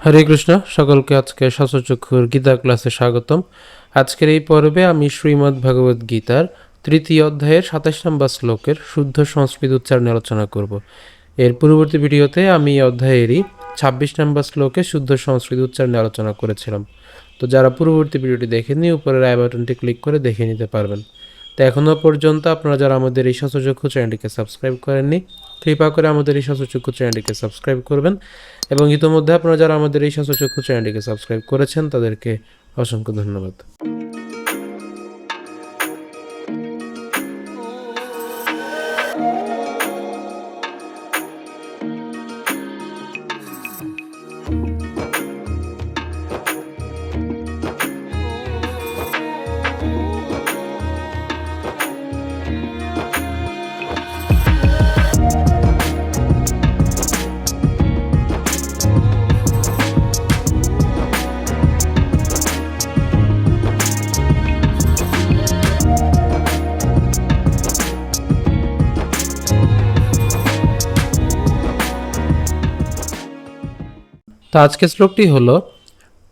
হরে কৃষ্ণ, সকলকে আজকে সচক্ষুর গীতা ক্লাসে স্বাগতম। আজকের এই পর্বে আমি শ্রীমদ্ ভগবদ গীতার তৃতীয় অধ্যায়ের ২৭ নম্বর শ্লোকের শুদ্ধ সংস্কৃত উচ্চারণে আলোচনা করব। এর পূর্ববর্তী ভিডিওতে আমি এই অধ্যায়েরই ২৬ নম্বর শ্লোকে শুদ্ধ সংস্কৃত উচ্চারণে আলোচনা করেছিলাম। তো যারা পূর্ববর্তী ভিডিওটি দেখেননি, উপরের আই বাটনটি ক্লিক করে দেখে নিতে পারবেন। তো এখনও পর্যন্ত আপনারা যারা আমাদের এই সচক্ষু চ্যানেলটিকে সাবস্ক্রাইব করেননি, কৃপা করে আমাদের এই সচক্ষু চ্যানেলটিকে সাবস্ক্রাইব করবেন। এবং ইতোমধ্যে আপনারা যারা আমাদের এই সচক্ষু চ্যানেলটিকে সাবস্ক্রাইব করেছেন তাদেরকে অসংখ্য ধন্যবাদ। তো আজকের শ্লোকটি হলো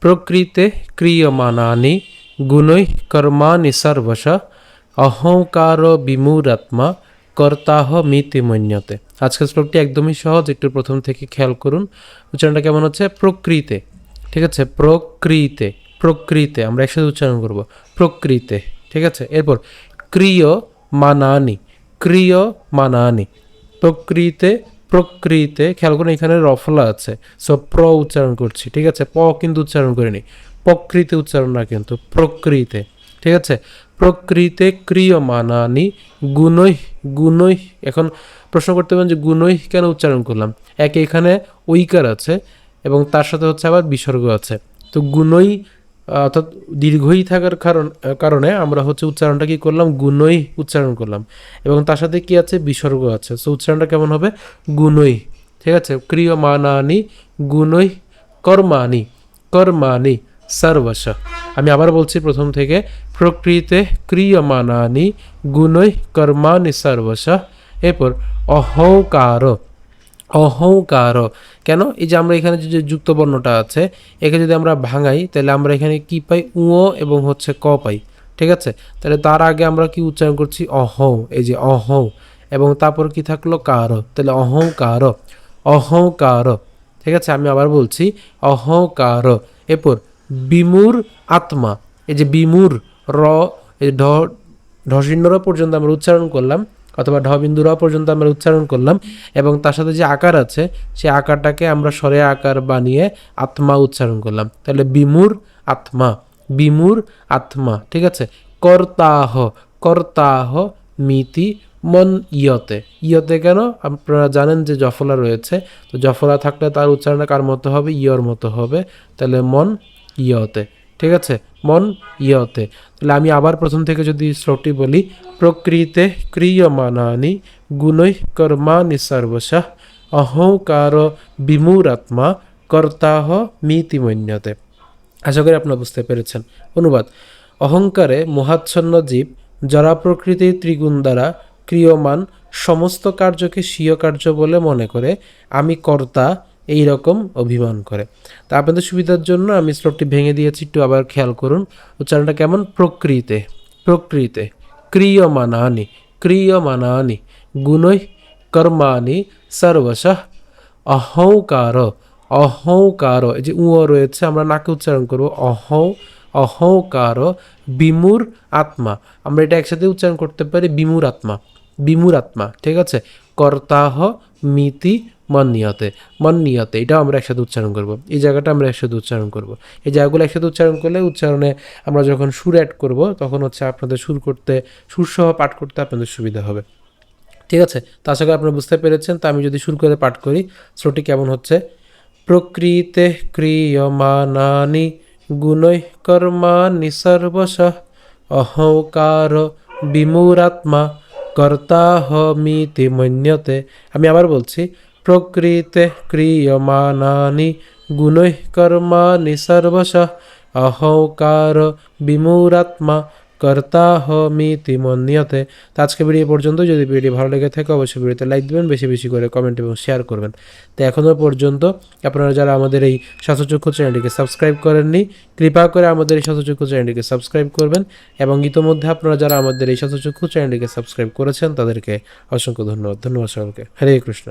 প্রকৃতে ক্রিয়মানানি গুণৈ কর্মাণি সর্বশ অহংকার বিমূঢ়াত্মা কর্তাহ মিতি মন্যতে। আজকের শ্লোকটি একদমই সহজ, একটু প্রথম থেকে খেয়াল করুন উচ্চারণটা কেমন হচ্ছে। প্রকৃতে, ঠিক আছে, প্রকৃতে, প্রকৃতে আমরা একসাথে উচ্চারণ করব, প্রকৃতে, ঠিক আছে। এরপর ক্রিয়মানানি, ক্রিয়মানানি, প্রকৃতে, প্রকৃতে, খেয়াল করুন এখানে রফলা আছে, সো প্র উচ্চারণ করছি, ঠিক আছে, প কিন্তু উচ্চারণ করিনি, প্রকৃতে উচ্চারণ না কিন্তু প্রকৃতে, ঠিক আছে। প্রকৃতে ক্রিয়মানানি গুণৈ, গুণৈ, এখন প্রশ্ন করতে পারেন যে গুণৈ কেন উচ্চারণ করলাম। একে এখানে ঐকার আছে এবং তার সাথে হচ্ছে আবার বিসর্গ আছে, তো গুণৈ অর্থাৎ দীর্ঘই থাকার কারণে আমরা হচ্ছে উচ্চারণটা কি করলাম, গুণই উচ্চারণ করলাম, এবং তার সাথে কি আছে, বিসর্গ আছে, সো উচ্চারণটা কেমন হবে, গুণই, ঠিক আছে। ক্রিয়মানানি গুণই কর্মাণি, কর্মাণি সর্বশ। আমি আবার বলছি প্রথম থেকে, প্রকৃতে ক্রিয়মানানি গুণই কর্মাণি সর্বশ। এরপর অহংকার, অহংকার, কেন এই যে আমরা এখানে যে যুক্ত বর্ণটা আছে একে যদি আমরা ভাঙাই তাহলে আমরা এখানে কি পাই, উঁ এবং হচ্ছে ক পাই, ঠিক আছে। তাহলে তার আগে আমরা কি উচ্চারণ করছি, অহং, এই যে অহং, এবং তারপর কি থাকলো কার, তাহলে অহংকার, অহংকার, ঠিক আছে। আমি আবার বলছি অহংকার। এরপর বিমূঢ় আত্মা, এই যে বিমূঢ়, র এই ঢশিন্নর পর্যন্ত আমরা উচ্চারণ করলাম, অথবা ঢ বিন্দু র পর্যন্ত আমরা উচ্চারণ করলাম, এবং তার সাথে যে আকার আছে সেই আকারটাকে আমরা স্বরে আকার বানিয়ে আত্মা উচ্চারণ করলাম, তাহলে বিমূঢ় আত্মা, বিমূঢ় আত্মা, ঠিক আছে। কর্তাহ, কর্তাহ মিতি মন ইয়তে, ইয়তে কেন আপনারা জানেন যে জফলা রয়েছে, তো জফলা থাকলে তার উচ্চারণ কার মতো হবে, ইয়র মতো হবে, তাহলে মন ইয়তে, ঠিক আছে, মন ইয়তে। তাহলে আমি আবার প্রথম থেকে যদি শ্লোকটি বলি, প্রকৃতে ক্রিয়মানানি গুণৈ কর্মাণি সর্বশ অহংকার বিমূঢ়াত্মা কর্তাহ মিতি মন্যতে। আশা করি আপনারা বুঝতে পেরেছেন। অনুবাদ: অহংকারে মোহাচ্ছন্ন জীব জড়া প্রকৃতির ত্রিগুণ দ্বারা ক্রিয়মান সমস্ত কার্যকে স্বীয় কার্য বলে মনে করে আমি কর্তা এই রকম অভিমান করে। তা আপনাদের সুবিধার জন্য আমি শ্লোকটি ভেঙে দিয়েছি, একটু আবার খেয়াল করুন উচ্চারণটা কেমন। প্রকৃতে, প্রকৃতে ক্রিয়মানানি, ক্রিয়মানানি গুণৈ কর্মাণি সর্বশঃ অহংকার, অহংকার, এই যে উঁ রয়েছে আমরা নাকে উচ্চারণ করবো, অহংকার বিমূঢ় আত্মা, আমরা এটা একসাথে উচ্চারণ করতে পারি, বিমূঢ় আত্মা, বিমূঢ় আত্মা, ঠিক আছে। কর্তাহ মিতি মন্যতে, মন্যতে, এটাও আমরা একসাথে উচ্চারণ করব, এই জায়গাটা আমরা একসাথে উচ্চারণ করব। এই জায়গাগুলো একসাথে উচ্চারণ করলে উচ্চারণে আমরা যখন সুর অ্যাড করব তখন হচ্ছে আপনাদের সুর করতে, সুরসহ পাঠ করতে আপনাদের সুবিধা হবে, ঠিক আছে। তা আশা করি আপনারা বুঝতে পেরেছেন। তা আমি যদি শুরু করে পাঠ করি, শ্লোকটি কেমন হচ্ছে। প্রকৃতে ক্রিয়মানানি গুণৈ কর্মাণি সর্বশঃ অহংকার বিমূঢ়াত্মা কর্তাহমিতি মন্যতে। আমি আবার বলছি, প্রকৃতে ক্রিয়মানানি গুণৈ কর্মাণি সর্বশঃ অহংকার বিমূঢ়াত্মা কর্তাহমিতি মন্যতে। তো আজকে ভিডিও পর্যন্ত। যদি ভিডিও ভালো লেগে থাকে অবশ্যই ভিডিওতে লাইক দিবেন, বেশি বেশি করে কমেন্ট এবং শেয়ার করবেন। তো এখনও পর্যন্ত আপনারা যারা আমাদের এই স্বাস্থ্যচক্ষু চ্যানেলটিকে সাবস্ক্রাইব করেননি, কৃপা করে আমাদের এই স্বাস্থ্যচক্ষু চ্যানেলটিকে সাবস্ক্রাইব করবেন, এবং ইতোমধ্যে আপনারা যারা আমাদের এই স্বাস্থ্যচক্ষু চ্যানেলটিকে সাবস্ক্রাইব করেছেন তাদেরকে অসংখ্য ধন্যবাদ। ধন্যবাদ সকলকে। হরে কৃষ্ণ।